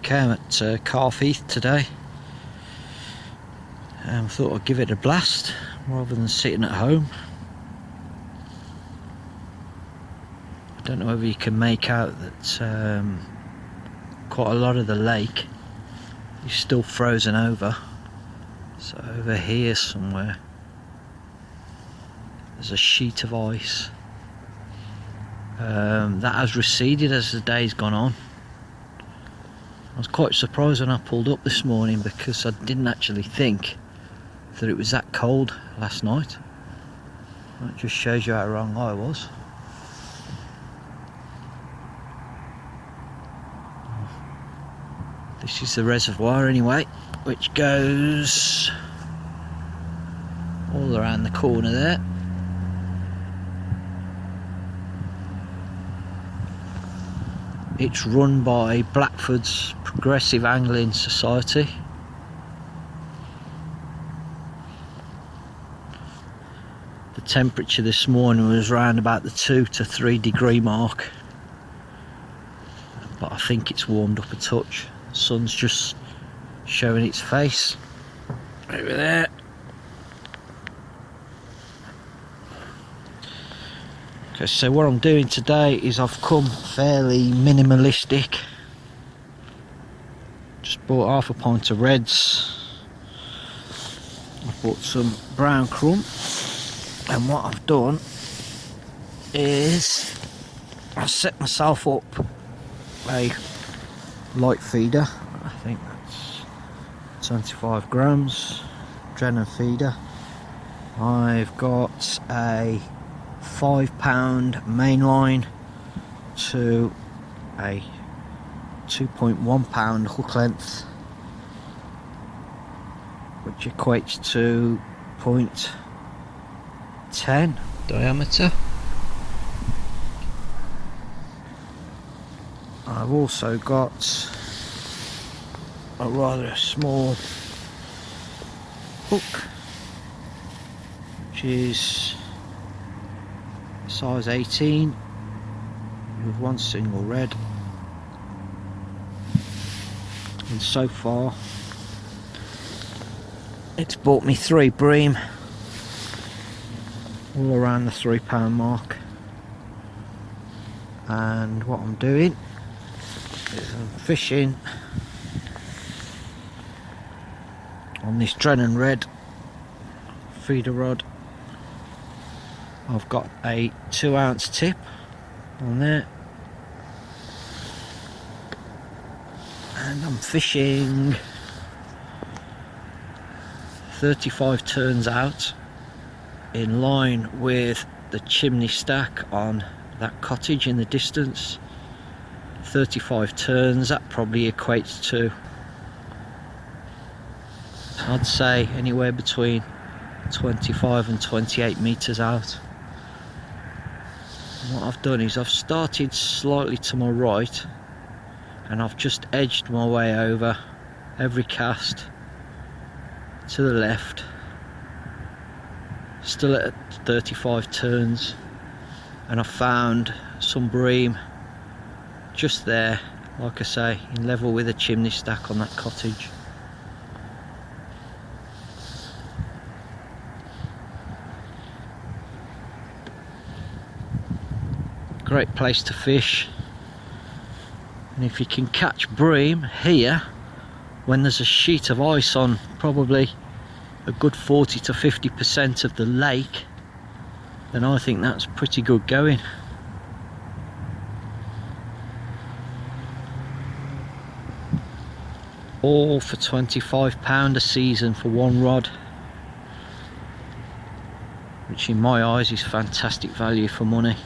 Okay, I'm at Cannock Heath today. Thought I'd give it a blast rather than sitting at home. I don't know whether you can make out that quite a lot of the lake is still frozen over. So over here somewhere there's a sheet of ice that has receded as the day's gone on. I was quite surprised when I pulled up this morning because I didn't actually think that it was that cold last night. That just shows you how wrong I was. This is the reservoir anyway, which goes all around the corner there. It's run by Blackford's Progressive Angling Society. The temperature this morning was around about the 2 to 3 degree mark, but I think it's warmed up a touch. The sun's just showing its face over there. Okay, so what I'm doing today is I've come fairly minimalistic. Just bought half a pint of reds. I've bought some brown crumb, and what I've done is I've set myself up a light feeder. I think that's 25 grams adrenaline feeder. I've got a 5-pound mainline to a 2.1-pound hook length, which equates to 0.10 diameter. I've also got a rather small hook, which is size 18 with one single red, and so far it's bought me 3 bream, all around the £3 mark. And what I'm doing is I'm fishing on this Drennan red feeder rod. I've got a 2-ounce tip on there, and I'm fishing 35 turns out in line with the chimney stack on that cottage in the distance. 35 turns, that probably equates to, I'd say, anywhere between 25 and 28 meters out. And what I've done is I've started slightly to my right, and I've just edged my way over every cast to the left, still at 35 turns, and I've found some bream just there, like I say, in level with a chimney stack on that cottage. Great place to fish, and if you can catch bream here when there's a sheet of ice on probably a good 40 to 50% of the lake, then I think that's pretty good going. All for £25 a season for one rod, which in my eyes is fantastic value for money.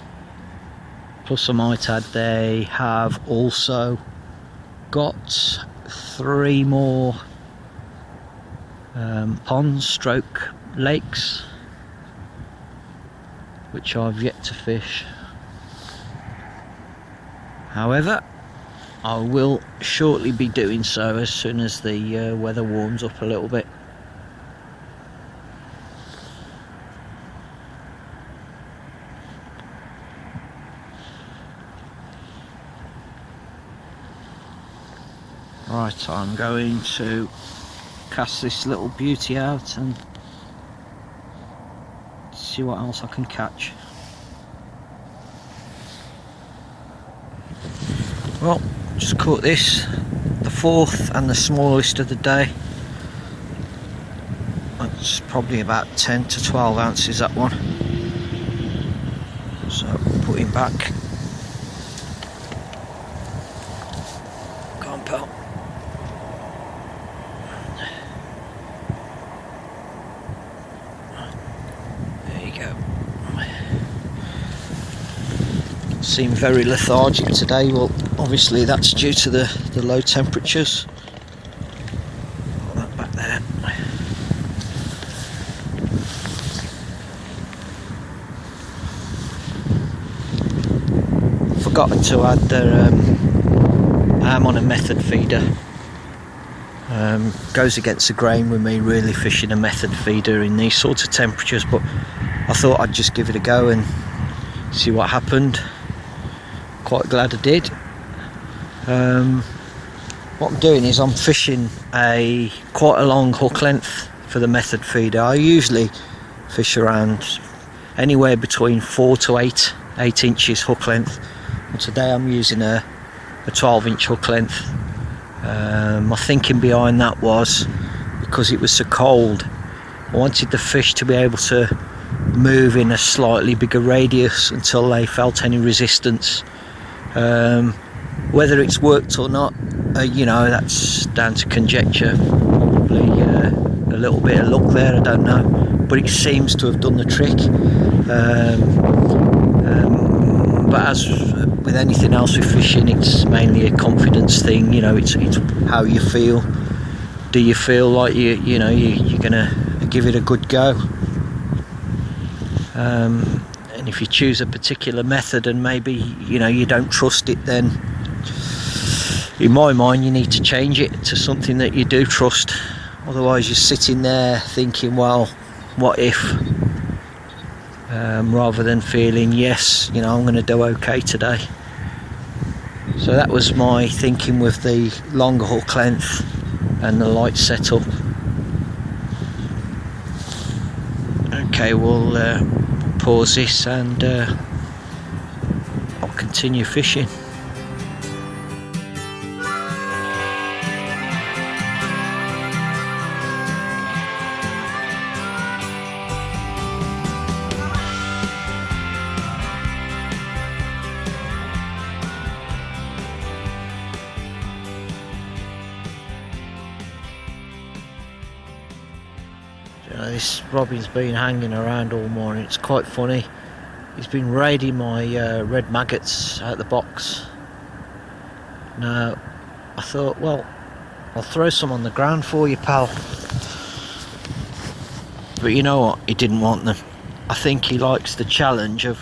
Plus I might add they have also got 3 more ponds stroke lakes, which I've yet to fish. However, I will shortly be doing so as soon as the weather warms up a little bit. Right, I'm going to cast this little beauty out and see what else I can catch. Well, just caught this, the fourth and the smallest of the day. That's probably about 10 to 12 ounces, that one. So put him back. Come on, pal. There you go. Seem very lethargic today. Well, obviously that's due to the low temperatures. Put that back there. Forgotten to add I'm on a method feeder. Goes against the grain with me really fishing a method feeder in these sorts of temperatures, but I thought I'd just give it a go and see what happened. Quite glad I did. What I'm doing is I'm fishing quite a long hook length for the method feeder. I usually fish around anywhere between 4 to 8 inches hook length. And today I'm using a 12-inch hook length. My thinking behind that was because it was so cold, I wanted the fish to be able to move in a slightly bigger radius until they felt any resistance. Whether it's worked or not, that's down to conjecture. Probably a little bit of luck there, I don't know, but it seems to have done the trick. But as with anything else with fishing, it's mainly a confidence thing. It's how you feel. Do you feel like you're gonna give it a good go? And if you choose a particular method and maybe you don't trust it, then in my mind you need to change it to something that you do trust. Otherwise you're sitting there thinking, well, what if? Rather than feeling, yes, I'm going to do okay today. So that was my thinking with the longer hook length and the light setup. Okay, we'll pause this and I'll continue fishing. This robin's been hanging around all morning. It's quite funny. He's been raiding my red maggots out the box. Now, I thought, well, I'll throw some on the ground for you, pal. But you know what? He didn't want them. I think he likes the challenge of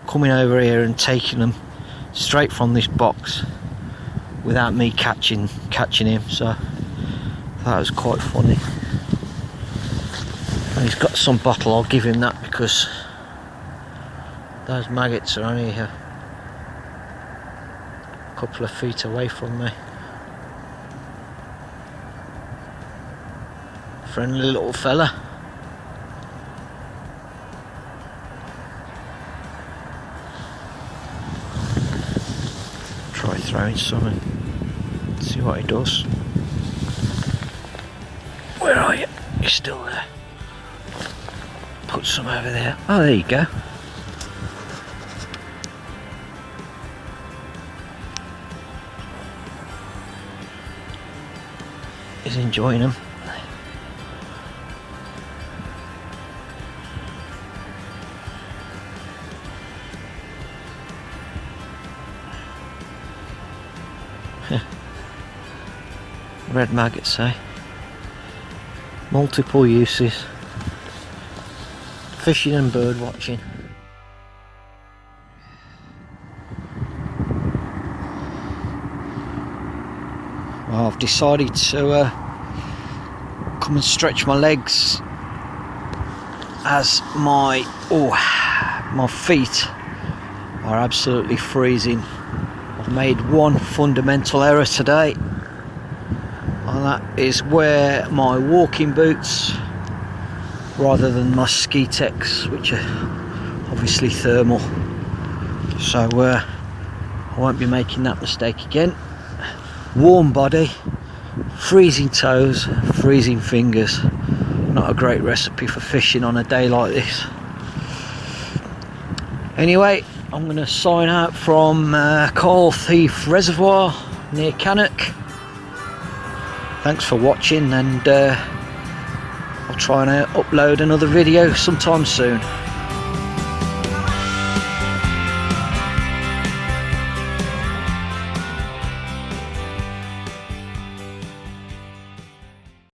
coming over here and taking them straight from this box without me catching him. So that was quite funny. And he's got some bottle. I'll give him that because those maggots are only a couple of feet away from me. Friendly little fella. Try throwing some and see what he does. Where are you? You're still there. Put some over there. Oh, there you go. He's enjoying them. Red maggots, eh? Multiple uses. Fishing and bird watching. Well, I've decided to come and stretch my legs as my feet are absolutely freezing. I've made one fundamental error today. and that is wear my walking boots rather than my ski techs, which are obviously thermal. So I won't be making that mistake again. Warm body, freezing toes, freezing fingers. Not a great recipe for fishing on a day like this. Anyway, I'm going to sign out from Heath Reservoir near Cannock. Thanks for watching, and I'll try and upload another video sometime soon.